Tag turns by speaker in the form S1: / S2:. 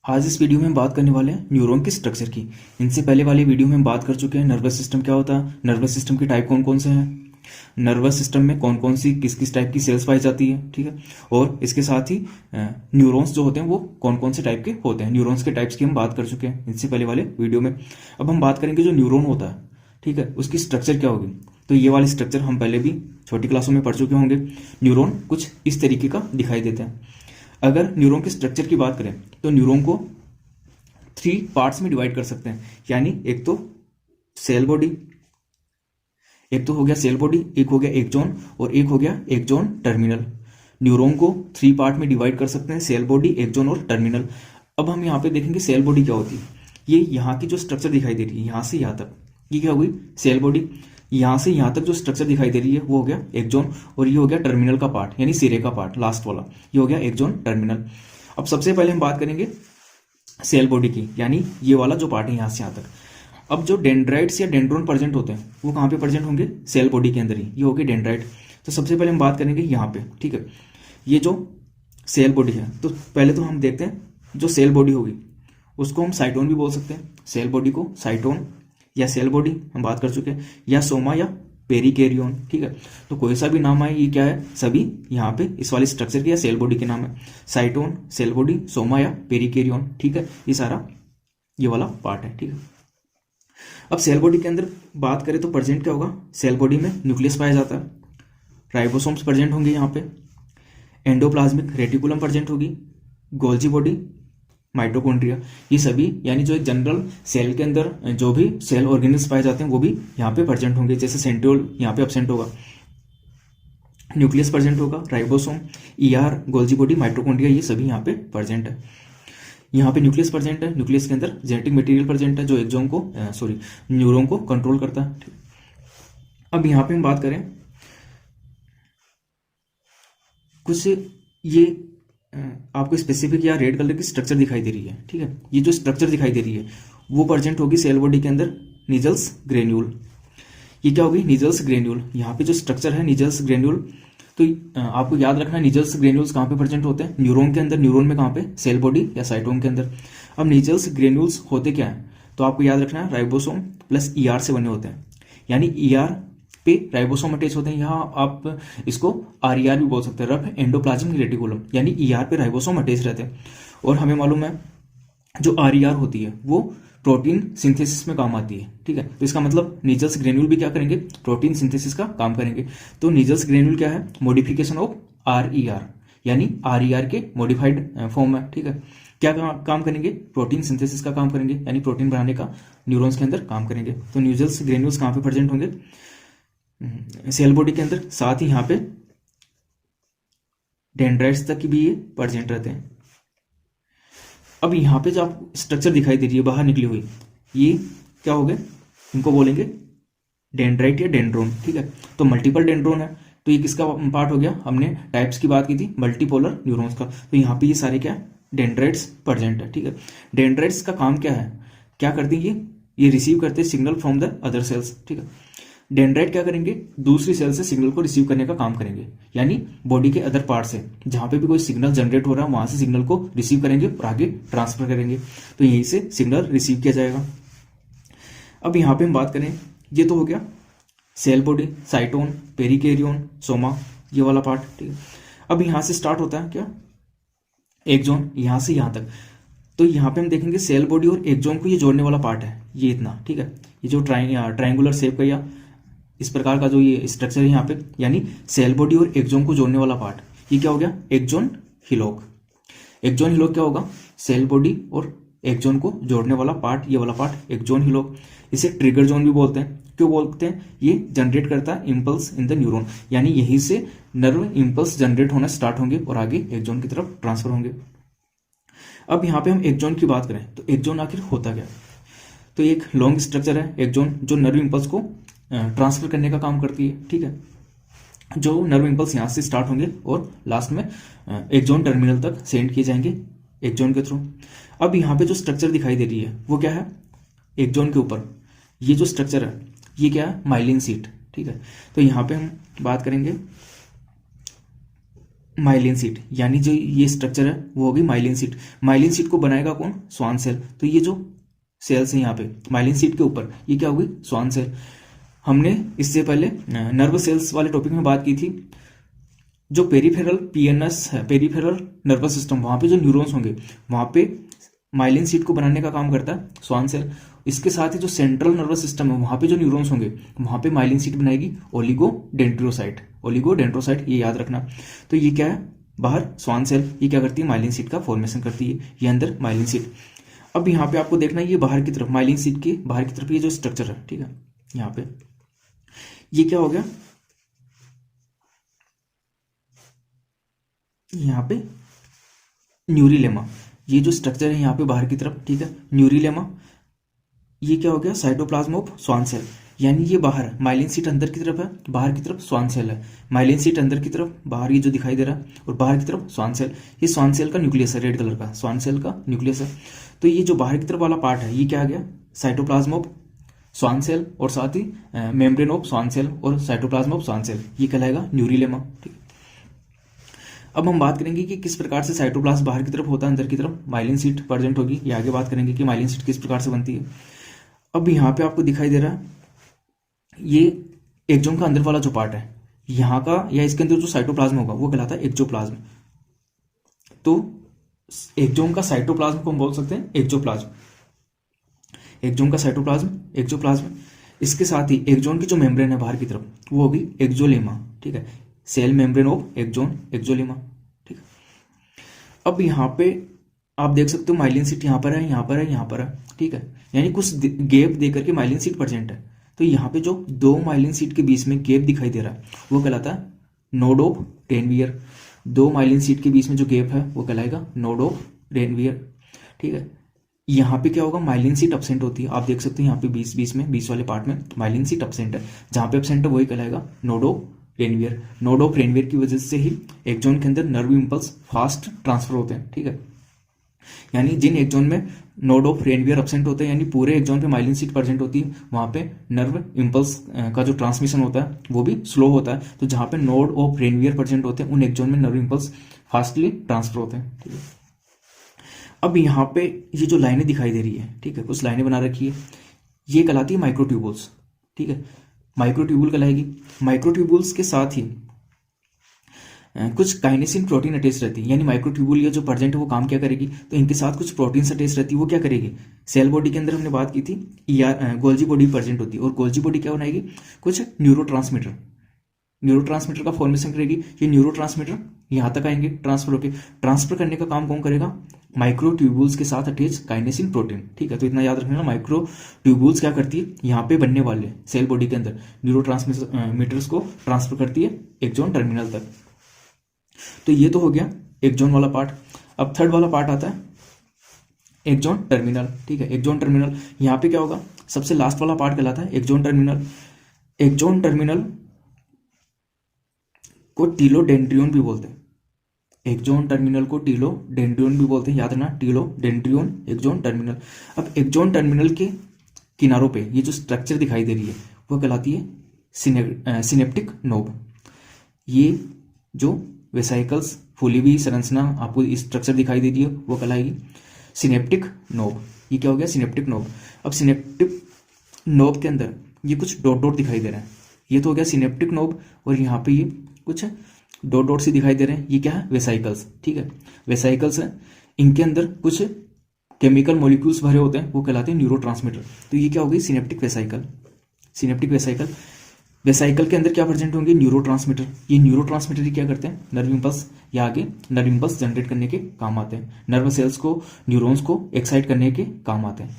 S1: आज इस वीडियो में हम बात करने वाले हैं न्यूरॉन के स्ट्रक्चर की। इनसे पहले वाले वीडियो में हम बात कर चुके हैं नर्वस सिस्टम क्या होता है, नर्वस सिस्टम के टाइप कौन कौन से हैं, नर्वस सिस्टम में कौन कौन सी किस किस टाइप की सेल्स पाई जाती है, ठीक है। और इसके साथ ही न्यूरॉन्स जो होते हैं वो कौन कौन से टाइप के होते हैं, न्यूरॉन्स के टाइप्स की हम बात कर चुके हैं इनसे पहले वाले वीडियो में। अब हम बात करेंगे जो न्यूरॉन होता है, ठीक है, उसकी स्ट्रक्चर क्या होगी। तो ये वाली स्ट्रक्चर हम पहले भी छोटी क्लासों में पढ़ चुके होंगे। न्यूरॉन कुछ इस तरीके का दिखाई देते हैं। अगर न्यूरॉन के स्ट्रक्चर की बात करें तो न्यूरॉन को 3 पार्ट्स में डिवाइड कर सकते हैं, यानी एक तो सेल बॉडी, एक तो हो गया सेल बॉडी, एक हो गया एक्सॉन और एक हो गया एक्सॉन टर्मिनल। न्यूरॉन को 3 पार्ट में डिवाइड कर सकते हैं, सेल बॉडी, एक्सॉन और टर्मिनल। अब हम यहाँ पे देखेंगे सेल बॉडी क्या होती है। ये यहाँ की जो स्ट्रक्चर दिखाई दे रही है यहाँ से यहाँ तक, ये क्या हुई सेल बॉडी। यहाँ से यहाँ तक जो स्ट्रक्चर दिखाई दे रही है वो हो गया एक्सॉन और ये हो गया टर्मिनल का पार्ट, यानी सिरे का पार्ट लास्ट वाला, ये हो गया एक्सॉन टर्मिनल। अब सबसे पहले हम बात करेंगे सेल बॉडी की, यानी ये वाला जो पार्ट है यहाँ से यहाँ तक। अब जो डेंड्राइट्स या डेंड्रोन प्रेजेंट होते हैं वो कहाँ पे प्रेजेंट होंगे, सेल बॉडी के अंदर ही, ये हो गए डेंड्राइट। तो सबसे पहले हम बात करेंगे यहाँ पे, ठीक है, ये जो सेल बॉडी है। तो पहले तो हम देखते हैं जो सेल बॉडी होगी उसको हम साइटोन भी बोल सकते हैं, सेल बॉडी को साइटोन या सेल बॉडी हम बात कर चुके हैं, या सोमा या पेरिकेरियोन, ठीक है। तो कोई सा भी नाम आए ये क्या है, सभी यहाँ पे इस वाली स्ट्रक्चर के या सेल बॉडी के नाम है। साइटोन, सेल बॉडी, सोमा या पेरिकेरियोन, ठीक है, ये सारा ये वाला पार्ट है, ठीक है। अब सेल बॉडी के अंदर बात करें तो प्रेजेंट क्या होगा, सेल बॉडी में न्यूक्लियस पाया जाता है, राइबोसोम्स प्रेजेंट होंगे यहाँ पे, एंडोप्लाज्मिक रेटिकुलम प्रेजेंट होगी, गोल्जी बॉडी, माइटोकॉन्ड्रिया, ये सभी यानी जो एक जनरल सेल के अंदर जो भी सेल ऑर्गेनल्स पाए जाते हैं वो भी यहाँ पे प्रेजेंट होंगे। जैसे सेंट्रियोल यहाँ पे एब्सेंट होगा, न्यूक्लियस प्रेजेंट होगा, ribosome, ER, Golgi body, mitochondria, ये सभी यहाँ पे प्रेजेंट है। यहाँ पे न्यूक्लियस प्रेजेंट है, न्यूक्लियस के अंदर जेनेटिक मटेरियल प्रेजेंट है जो एक्सॉन को न्यूरॉन को कंट्रोल करता है। अब यहाँ पे हम बात करें कुछ ये आपको स्पेसिफिक या रेड कलर की स्ट्रक्चर दिखाई दे रही है, ठीक है। ये जो स्ट्रक्चर दिखाई दे रही है वो प्रेजेंट होगी सेल बॉडी के अंदर, निजल्स ग्रेन्यूल। ये क्या होगी, निजल्स ग्रेन्यूल। यहाँ पे जो स्ट्रक्चर है निजल्स ग्रेन्यूल, तो आपको याद रखना है निजल्स ग्रेन्यूल्स कहाँ पे प्रेजेंट होते हैं, न्यूरॉन के अंदर। न्यूरॉन में कहाँ पे, सेल बॉडी या साइटोन के अंदर। अब निजल्स ग्रेन्यूल्स होते क्या है, तो आपको याद रखना है राइबोसोम प्लस ईआर से बने होते हैं, यानी ईआर पे राइबोसोम अटैच होते हैं। यहाँ आप इसको आरईआर भी बोल सकते हैं, रफ एंडोप्लाज्मिक रेटिकुलम, यानी ईआर पे राइबोसोम अटैच रहते हैं। और हमें मालूम है जो आरईआर होती है वो प्रोटीन सिंथेसिस में काम आती है, ठीक है। तो इसका मतलब निजल्स ग्रेन्यूल भी क्या करेंगे, प्रोटीन सिंथेसिस का काम करेंगे। तो निजल्स ग्रेन्यूल क्या है, मॉडिफिकेशन ऑफ आरईआर, यानी आरईआर के मॉडिफाइड फॉर्म है, ठीक है। क्या काम करेंगे, प्रोटीन सिंथेसिस का काम करेंगे, यानी प्रोटीन बनाने का न्यूरॉन्स के अंदर काम करेंगे। तो निजल्स ग्रेन्यूल्स कहाँ पे प्रेजेंट होंगे, सेल बॉडी के अंदर। साथ ही यहाँ पे डेंड्राइट्स तक भी ये प्रेजेंट रहते हैं। अब यहाँ पे जो आप स्ट्रक्चर दिखाई दे रही है बाहर निकली हुई, ये क्या हो गए, इनको बोलेंगे डेंड्राइट या डेंड्रोन, ठीक है। तो मल्टीपल डेंड्रोन है, तो ये किसका पार्ट हो गया, हमने टाइप्स की बात की थी मल्टीपोलर न्यूरॉन्स का। तो यहाँ पे ये सारे क्या डेंड्राइट्स प्रेजेंट है, ठीक है। डेंड्राइट्स का काम क्या है, क्या करती है ये रिसीव करते हैं signal from the other sales, ठीक है। डेंड्राइट क्या करेंगे, दूसरी सेल से सिग्नल को रिसीव करने का काम करेंगे, यानी बॉडी के अदर पार्ट से जहां पे भी कोई सिग्नल जनरेट हो रहा है वहां से सिग्नल को रिसीव करेंगे और आगे ट्रांसफर करेंगे। तो यहीं से सिग्नल रिसीव किया जाएगा। अब यहाँ पे हम बात करें, ये तो हो गया सेल बॉडी, साइटोन, पेरिकेरियोन, सोमा, ये वाला पार्ट, ठीक है। अब यहाँ से स्टार्ट होता है क्या, एक्सॉन, यहाँ से यहाँ तक। तो यहाँ पे हम देखेंगे सेल बॉडी और एक्सॉन को ये जोड़ने वाला पार्ट है, ये इतना, ठीक है। ये जो ट्राइंगुलर शेप का या इस प्रकार का जो ये स्ट्रक्चर है यहाँ पे, यानी सेल बॉडी और एक्सॉन को जोड़ने वाला पार्ट, ये क्या हो गया, एक्सॉन हिलोक। एक्सॉन हिलोक क्या होगा, सेल बॉडी और एक्सॉन को जोड़ने वाला पार्ट, ये वाला पार्ट एक्सॉन हिलोक। इसे ट्रिगर जोन भी बोलते हैं। क्यों बोलते हैं, ये जनरेट करता है इम्पल्स इन द न्यूरॉन, यानी यहीं से नर्व इम्पल्स जनरेट होना स्टार्ट होंगे और आगे एक्सॉन की तरफ ट्रांसफर होंगे। अब यहाँ पे हम एक्सॉन की बात करें तो एक्सॉन आखिर होता क्या, तो एक लॉन्ग स्ट्रक्चर है एक्सॉन जो नर्व इम्पल्स को ट्रांसफर करने का काम करती है, ठीक है। जो नर्व इम्पल्स यहाँ से स्टार्ट होंगे और लास्ट में एक्सॉन टर्मिनल तक सेंड किए जाएंगे एक्सॉन के थ्रू। अब यहाँ पे जो स्ट्रक्चर दिखाई दे रही है वो क्या है, एक्सॉन के ऊपर ये जो स्ट्रक्चर है ये क्या है, माइलिन शीट, ठीक है। तो यहाँ पे हम बात करेंगे माइलिन सीट, यानी जो ये स्ट्रक्चर है वो होगी माइलिन सीट। माइलिन सीट को बनाएगा कौन? Schwann cell. तो ये जो सेल्स है यहाँ पे माइलिन सीट के ऊपर, ये क्या होगी? Schwann cell. हमने इससे पहले नर्व सेल्स वाले टॉपिक में बात की थी, जो पेरीफेरल पीएनएस है, पेरीफेरल नर्वस सिस्टम, वहाँ पे जो न्यूरॉन्स होंगे वहाँ पे माइलिन सीट को बनाने का काम करता है स्वान सेल। इसके साथ ही जो सेंट्रल नर्वस सिस्टम है वहाँ पे जो न्यूरॉन्स होंगे वहाँ पे माइलिन सीट बनाएगी ओलिगोडेंड्रोसाइट। ओलिगोडेंड्रोसाइट ये याद रखना। तो ये क्या है? बाहर स्वान सेल, ये क्या करती है? माइलिन सीट का फॉर्मेशन करती है। ये अंदर माइलिन सीट। अब यहाँ पे आपको देखना है ये बाहर की तरफ, माइलिन सीट के बाहर की तरफ ये जो स्ट्रक्चर है, ठीक है, यहाँ पे ये क्या हो गया? यहाँ पे न्यूरिलेमा, ये जो स्ट्रक्चर है यहाँ पे बाहर की तरफ, ठीक है, न्यूरिलेमा। ये क्या हो गया? साइटोप्लाज्म ऑफ स्वान सेल, यानी ये बाहर माइलिन सीट अंदर की तरफ है, बाहर की तरफ स्वान सेल है। माइलिन सीट अंदर की तरफ, बाहर ये जो दिखाई दे रहा है, और बाहर की तरफ स्वान सेल। ये स्वान सेल का न्यूक्लियस है, रेड कलर का स्वान सेल का न्यूक्लियस है। तो ये जो बाहर की तरफ वाला पार्ट है ये क्या आ गया? साइटोप्लाज्म ऑफ स्वान सेल, और साथ ही मेम्ब्रेन ऑफ स्वान सेल और साइटोप्लाज्म ऑफ स्वान सेल, ये कहलाएगा न्यूरिलेमा। ठीक है, अब हम बात करेंगे कि किस प्रकार से साइटोप्लाज्म बाहर की तरफ होता है, अंदर की तरफ माइलिन सीट प्रेजेंट होगी। ये आगे बात करेंगे कि माइलिन सीट किस प्रकार से बनती है। अब यहाँ पे आपको दिखाई दे रहा है ये एक्सोन का अंदर वाला जो पार्ट है यहाँ का, या इसके अंदर जो साइटोप्लाज्म होगा वो कहलाता है एक्सोप्लाज्म। तो एक्सोन का साइटोप्लाज्म को हम बोल सकते हैं एक्सोप्लाज्म। एक्सोन का साइटोप्लाज्म एक्सोप्लाज्म। इसके साथ ही एक्सोन की जो मेम्ब्रेन है बाहर की तरफ वो होगी एक्सोलेमा। ठीक है, cell membrane of axon, axolemma. ठीक है, अब यहाँ पे आप देख सकते हो माइलिन सीट यहाँ पर है, यहाँ पर है, यहाँ पर है। ठीक है, यानी कुछ गैप दे करके माइलिन सीट प्रेजेंट है। तो यहाँ पे जो दो माइलिन सीट के बीच में गैप दिखाई दे रहा है वो कहलाता है नोड ऑफ रेनवियर। दो माइलिन सीट के बीच में जो गैप है वो कहलाएगा नोड ऑफ रेनवियर। ठीक है, यहाँ पे क्या होगा? माइलिन सीट अपसेंट होती है। आप देख सकते हैं यहाँ पे बीच वाले पार्ट में माइलिन सीट अपसेंट है। जहाँ पे अपसेंट है वही कहलाएगा node of Ranvier. Node of Ranvier की वजह से ही एक्सोन के अंदर नर्व इंपल्स फास्ट ट्रांसफर होते हैं। ठीक है, यानी जिन एक्सोन में नोड ऑफ रेनवियर एब्सेंट होते हैं, यानी पूरे एक्सोन पे माइलिन सीट प्रेजेंट होती है, वहाँ पे नर्व इंपल्स का जो ट्रांसमिशन होता है वो भी स्लो होता है। तो जहाँ पे नोड ऑफ रेनवियर प्रेजेंट होते हैं उन एक्सोन में नर्व इंपल्स फास्टली ट्रांसफर होते हैं। ठीक है, अब यहाँ पे ये जो लाइनें दिखाई दे रही है, ठीक है, कुछ लाइनें बना रखी है, ये कहलाती है माइक्रोट्यूबुल्स। ठीक है, माइक्रोट्यूबुल कहलाएगी। माइक्रोट्यूबुल्स के साथ ही कुछ काइनेसिन प्रोटीन अटैच रहती है, यानी माइक्रोट्यूबुल ये जो प्रेजेंट है वो काम क्या करेगी? तो इनके साथ कुछ प्रोटीन्स अटैच रहती है, वो क्या करेगी? सेल बॉडी के अंदर हमने बात की थी गोल्जी बॉडी प्रेजेंट होती है, और गोल्जी बॉडी क्या बनाएगी? कुछ न्यूरोट्रांसमीटर का फॉर्मेशन करेगी। ये न्यूरोट्रांसमीटर यहाँ तक आएंगे ट्रांसफर होकर। ट्रांसफर करने का काम कौन करेगा? माइक्रोट्यूबुल्स के साथ अटैच काइनेसिन प्रोटीन। ठीक है, तो इतना याद रखना, माइक्रोट्यूबुल्स क्या करती है? यहाँ पे बनने वाले सेल बॉडी के अंदर न्यूरोट्रांसमीटर्स को ट्रांसफर करती है एक्सोन टर्मिनल तक। तो ये तो हो गया एक्सोन वाला पार्ट। अब थर्ड वाला पार्ट आता है एक्सोन टर्मिनल। ठीक है, एक्सोन टर्मिनल यहाँ पे क्या होगा? सबसे लास्ट वाला पार्ट कहलाता है एक्सोन टर्मिनल। एक्सोन टर्मिनल को टीलोडेंड्रियन भी बोलते हैं। एक्सोन टर्मिनल को टीलोडेंड्रियन भी बोलते हैं, याद रखना, टीलोडेंड्रियन एक्सोन टर्मिनल। अब एक्सोन टर्मिनल के किनारों पे ये जो स्ट्रक्चर दिखाई दे रही है वो कहलाती है सिनेप्टिक नोब। ये जो वेसाइकल्स फूली हुई संरचना आपको स्ट्रक्चर दिखाई दे रही है वो कहलाएगी सिनेप्टिक नोब। ये क्या हो गया? Synaptic knob. अब सिनेप्टिक नोब के अंदर ये कुछ डॉट डॉट दिखाई दे रहा है, ये तो हो गया सिनेप्टिक नोब, और यहाँ पे ये कुछ डॉट डॉट से दिखाई दे रहे हैं, ये क्या है? वेसाइकल्स। ठीक है, वेसाइकल्स है, इनके अंदर कुछ केमिकल मॉलिक्यूल्स भरे होते हैं, वो कहलाते हैं न्यूरोट्रांसमीटर। तो ये क्या हो गई? Synaptic vesicle. Synaptic vesicle, vesicle के अंदर क्या प्रेजेंट होंगे? न्यूरोट्रांसमीटर। ये न्यूरोट्रांसमीटर ही क्या करते हैं? नर्व इंपल्स या आगे नर्व इंपल्स जनरेट करने के काम आते हैं, नर्व सेल्स को, न्यूरॉन्स को एक्साइट करने के काम आते हैं।